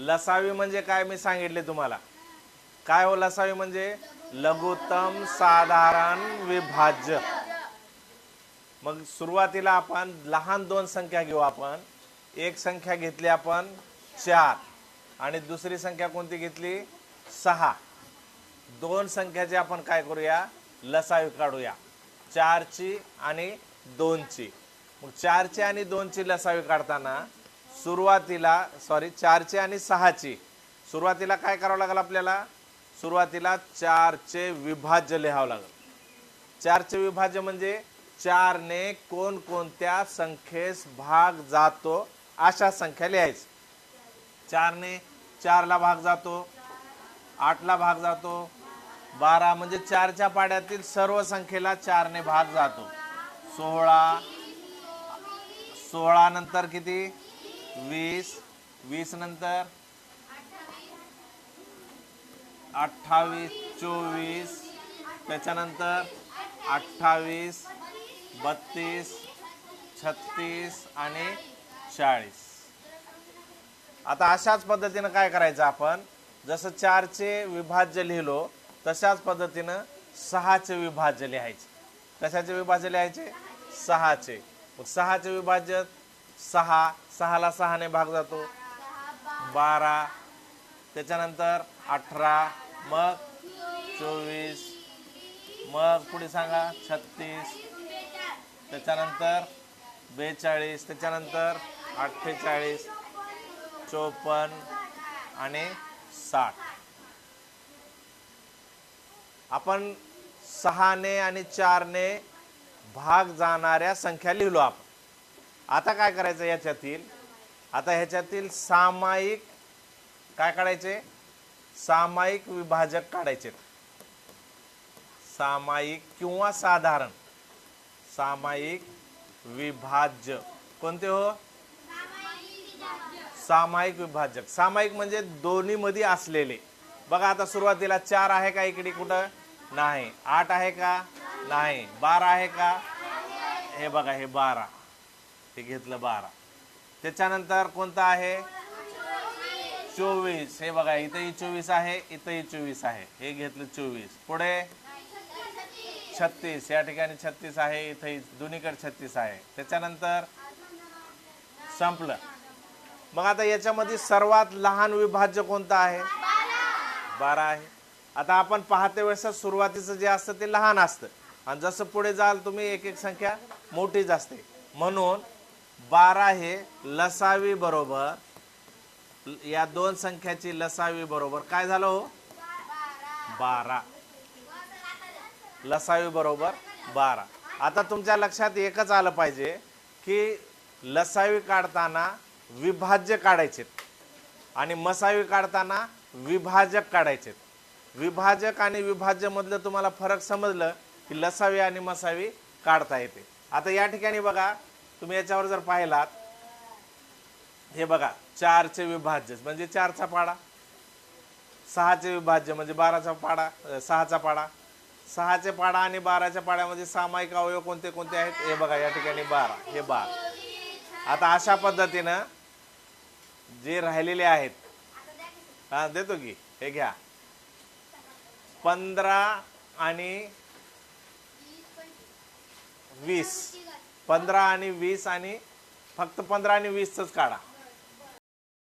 लसावी म्हणजे काय मी सांगितले तुम्हाला. काय हो लसावी म्हणजे लघुत्तम साधारण विभाज्य. मग सुरुवातीला आपण लहान दोन संख्या घेऊ. आपण एक संख्या घेतली आपण 4 आणि दुसरी संख्या कोणती घेतली 6. दोन संख्याचे आपण काय करूया लसावी काढूया 4 ची आणि 2 ची. मग 4 ची आणि 2 ची लसावी काढताना सुरुवातीला 4 ची आणि 6 ची सुरुवातीला काय करावं लागेल आपल्याला. सुरुवातीला 4 चे विभाज्य लिहावं लागेल. 4 चे विभाज्य म्हणजे 4 ने कोणकोणत्या संख्येस भाग जातो अशा संख्या लिहायची. 4 ने 4 ला भाग जातो, 8 ला भाग जातो, 12 म्हणजे 4 च्या पाड्यातील सर्व संख्येला 4 ने भाग जातो. 16 नंतर किती 20 नंतर 28 24 त्याच्यानंतर 28 32 36 आणि 40. आता अशाच पद्धतीने काय करायचं आपण जसं 4 चे विभाज्य लिहिलो तशाच पद्धतीनं 6 चे विभाज्य लिहायचे. कशाचे विभाज्य लिहायचे 6 चे. मग 6 चे विभाज्य 6 ला 6 ने भाग जातो 12 त्याच्यानंतर 18 मग 24 मग पुढे सांगा 36 त्याच्यानंतर 42 त्याच्यानंतर 48 54 आणि 60. आपण 6 ने आणि 4 ने भाग जाणाऱ्या संख्या लिहिलो आपण. आता काय करायचं ह्याच्यातील सामायिक काय काढायचे सामायिक विभाजक काढायचे. सामायिक किंवा साधारण सामायिक विभाज्य कोणते हो सामायिक विभाजक. सामायिक म्हणजे दोन्ही मध्ये असलेले. बघा आता सुरुवातीला 4 आहे का इकडे कुठं नाही. 8 आहे का नाही. 12 आहे का हे बघा हे 12 हे घेतलं 12. त्याच्यानंतर कोणतं आहे 24 हे बघा इथंही 24 आहे इथंही 24 आहे हे घेतलं 24. पुढे 36 या ठिकाणी 36 आहे इथंही दोन्हीकडे 36 आहे. त्याच्यानंतर संपलं. मग आता याच्यामध्ये सर्वात लहान विभाज्य कोणतं आहे 12 आहे. आता आपण पाहते वेळेस सुरुवातीचं जे असतं ते लहान असतं आणि जसं पुढे जाल तुम्ही एक एक संख्या मोठीच असते. म्हणून 12 हे लसावी बरोबर या दोन संख्याची लसावी बरोबर काय झालं हो 12. लसावी बरोबर 12. आता तुमच्या लक्षात एकच आलं पाहिजे की लसावी काढताना विभाज्य काढायचे आणि मसावी काढताना विभाजक काढायचे. विभाजक आणि विभाज्य मधलं तुम्हाला फरक समजलं की लसावी आणि मसावी काढता येते. आता या ठिकाणी बघा तुम्ही याच्यावर जर पाहिलात हे बघा 4 चे विभाज्य म्हणजे 4 चा पाडा. 6 चे विभाज्य म्हणजे 12 चा पाडा 6 चा पाडा. 6 चे पाडा आणि 12 च्या पाड्यामध्ये सामायिक अवयव कोणते कोणते आहेत हे बघा या ठिकाणी 12 हे 12. आता अशा पद्धतीनं जे राहिलेले आहेत हा देतो की हे घ्या 15 आणि 20 15 आणि 20 आणि फक्त 15 आणि 20 च काढा.